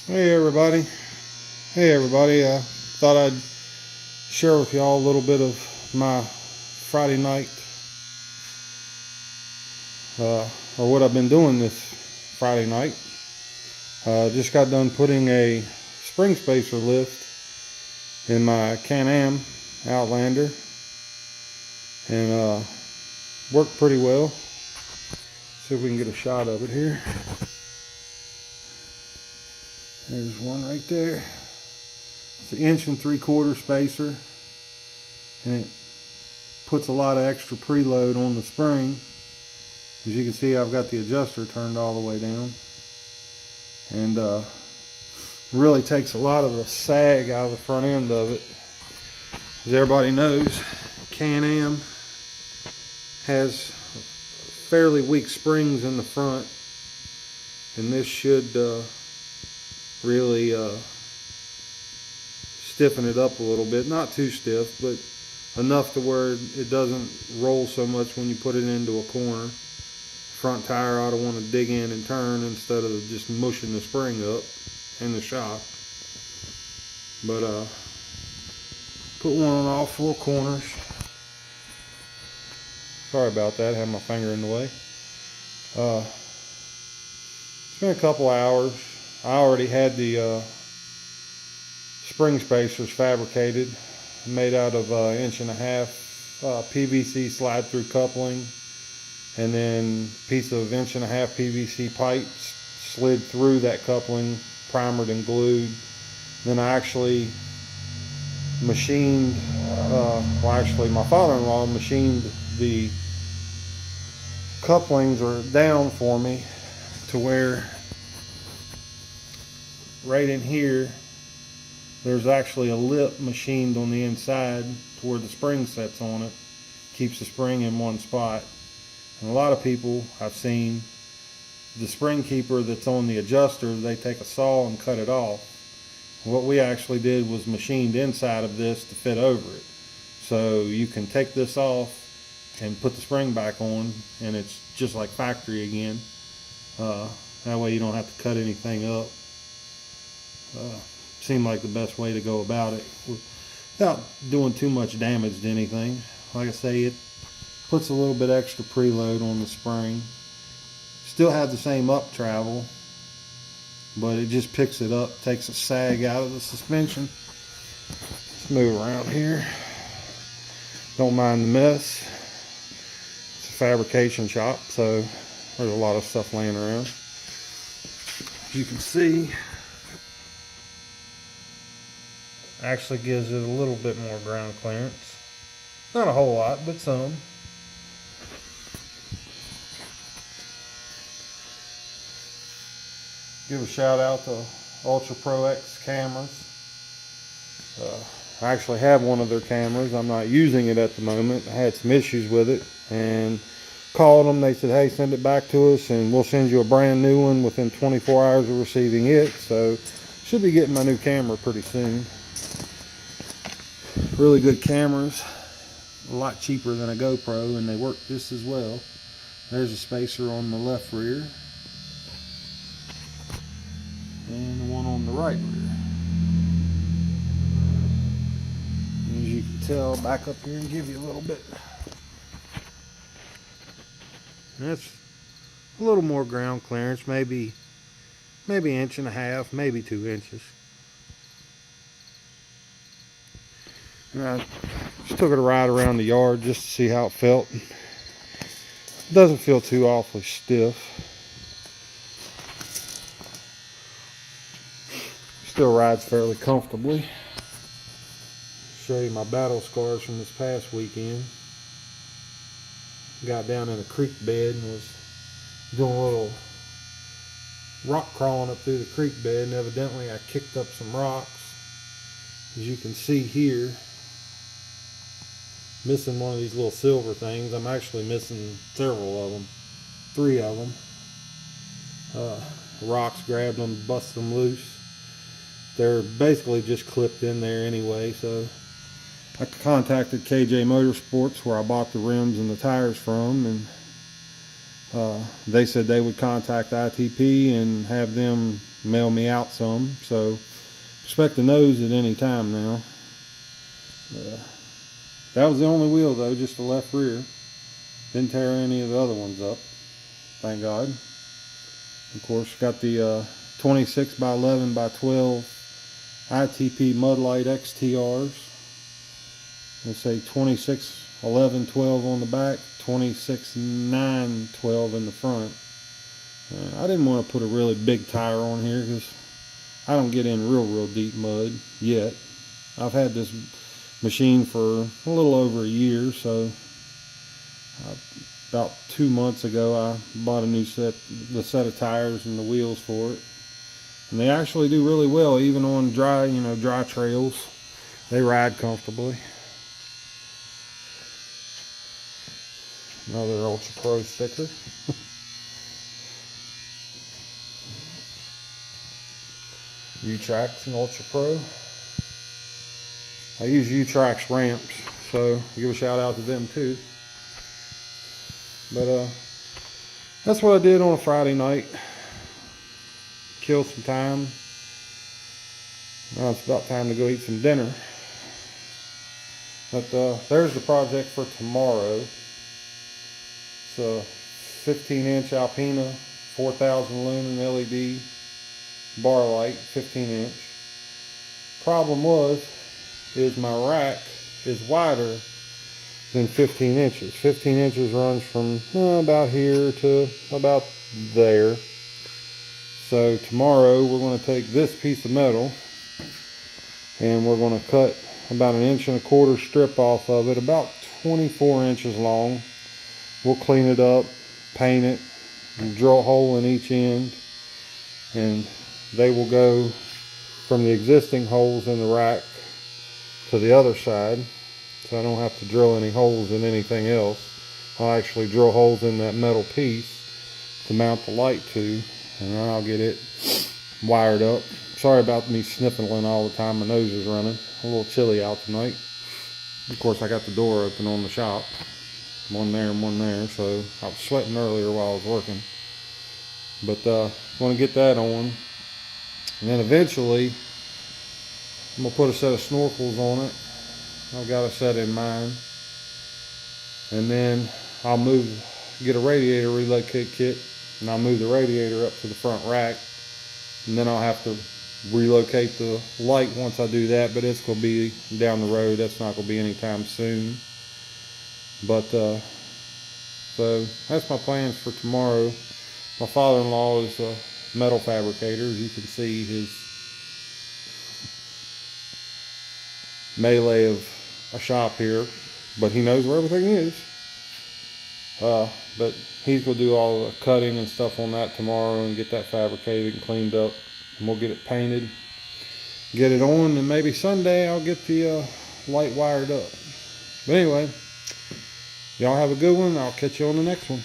Hey everybody. I thought I'd share with y'all a little bit of my Friday night, or what I've been doing this Friday night. Just got done putting a spring spacer lift in my Can-Am Outlander, and worked pretty well. See if we can get a shot of it here. There's one right there. It's an 1 3/4 spacer, and it puts a lot of extra preload on the spring. As you can see, I've got the adjuster turned all the way down, and really takes a lot of the sag out of the front end of it. As everybody knows, Can-Am has fairly weak springs in the front, and this should really stiffen it up a little bit. Not too stiff, but enough to where it doesn't roll so much when you put it into a corner. Front tire ought to want to dig in and turn instead of just mushing the spring up in the shop. But put one on all 4 corners. Sorry about that, I had my finger in the way. It's been a couple hours. I already had the spring spacers fabricated, made out of 1.5 PVC slide through coupling, and then a piece of 1.5 PVC pipe slid through that coupling, primered and glued. Then I actually machined, my father-in-law machined the couplings are down for me to where right in here there's actually a lip machined on the inside to where the spring sets on it, keeps the spring in one spot. And a lot of people I've seen, the spring keeper that's on the adjuster, they take a saw and cut it off. What we actually did was machined inside of this to fit over it, so you can take this off and put the spring back on, and it's just like factory again. That way you don't have to cut anything up. Seemed like the best way to go about it without doing too much damage to anything. Like I say, it puts a little bit extra preload on the spring. Still have the same up travel, but it just picks it up, takes the sag out of the suspension. Let's move around here. Don't mind the mess. It's a fabrication shop, so there's a lot of stuff laying around. As you can see, actually gives it a little bit more ground clearance. Not a whole lot, but some. Give a shout out to Ultra Pro X cameras. I actually have one of their cameras. I'm not using it at the moment. I had some issues with it and called them. They said, hey, send it back to us and we'll send you a brand new one within 24 hours of receiving it. So should be getting my new camera pretty soon. Really good cameras, a lot cheaper than a GoPro, and they work just as well. There's a spacer on the left rear and the one on the right rear. As you can tell, back up here and give you a little bit. That's a little more ground clearance, maybe 1.5 inches, maybe 2 inches. And I just took it a ride around the yard just to see how it felt. It doesn't feel too awfully stiff. Still rides fairly comfortably. Show you my battle scars from this past weekend. Got down in a creek bed and was doing a little rock crawling up through the creek bed, and evidently I kicked up some rocks. As you can see here, missing one of these little silver things. I'm actually missing several of them, 3 of them. Rocks grabbed them, busted them loose. They're basically just clipped in there anyway, so I contacted KJ Motorsports, where I bought the rims and the tires from, and they said they would contact ITP and have them mail me out some. So expect a nose at any time now. That was the only wheel though, just the left rear. Didn't tear any of the other ones up, thank God. Of course, got the 26 by 11 by 12 ITP Mudlight XTRs. They say 26 11 12 on the back, 26 9 12 in the front. I didn't want to put a really big tire on here because I don't get in real deep mud yet. I've had this machine for a little over a year, so about 2 months ago I bought a new set of tires and the wheels for it, and they actually do really well even on dry trails. They ride comfortably. Another Ultra Pro sticker. U-Trax and Ultra Pro. I use U-Trax ramps, so give a shout out to them too. But that's what I did on a Friday night. Kill some time. Now it's about time to go eat some dinner. But there's the project for tomorrow. It's a 15-inch Alpina 4000 lumen LED bar light, 15-inch. Problem is my rack is wider than 15 inches. 15 inches runs from about here to about there. So tomorrow we're going to take this piece of metal and we're going to cut about 1.25 inch strip off of it, about 24 inches long. We'll clean it up, paint it, and drill a hole in each end, and they will go from the existing holes in the rack to the other side, so I don't have to drill any holes in anything else. I'll actually drill holes in that metal piece to mount the light to, and then I'll get it wired up. Sorry about me sniffling all the time, my nose is running. A little chilly out tonight. Of course I got the door open on the shop. One there and one there, so I was sweating earlier while I was working. But I want to get that on, and then eventually I'm gonna put a set of snorkels on it. I've got a set in mind, and then I'll get a radiator relocate kit, and I'll move the radiator up to the front rack, and then I'll have to relocate the light once I do that, but it's gonna be down the road. That's not gonna be anytime soon. But so that's my plans for tomorrow. My father-in-law is a metal fabricator. As you can see, his melee of a shop here, but he knows where everything is. But he's gonna do all the cutting and stuff on that tomorrow and get that fabricated and cleaned up, and we'll get it painted, get it on, and maybe Sunday I'll get the light wired up. But anyway, y'all have a good one. I'll catch you on the next one.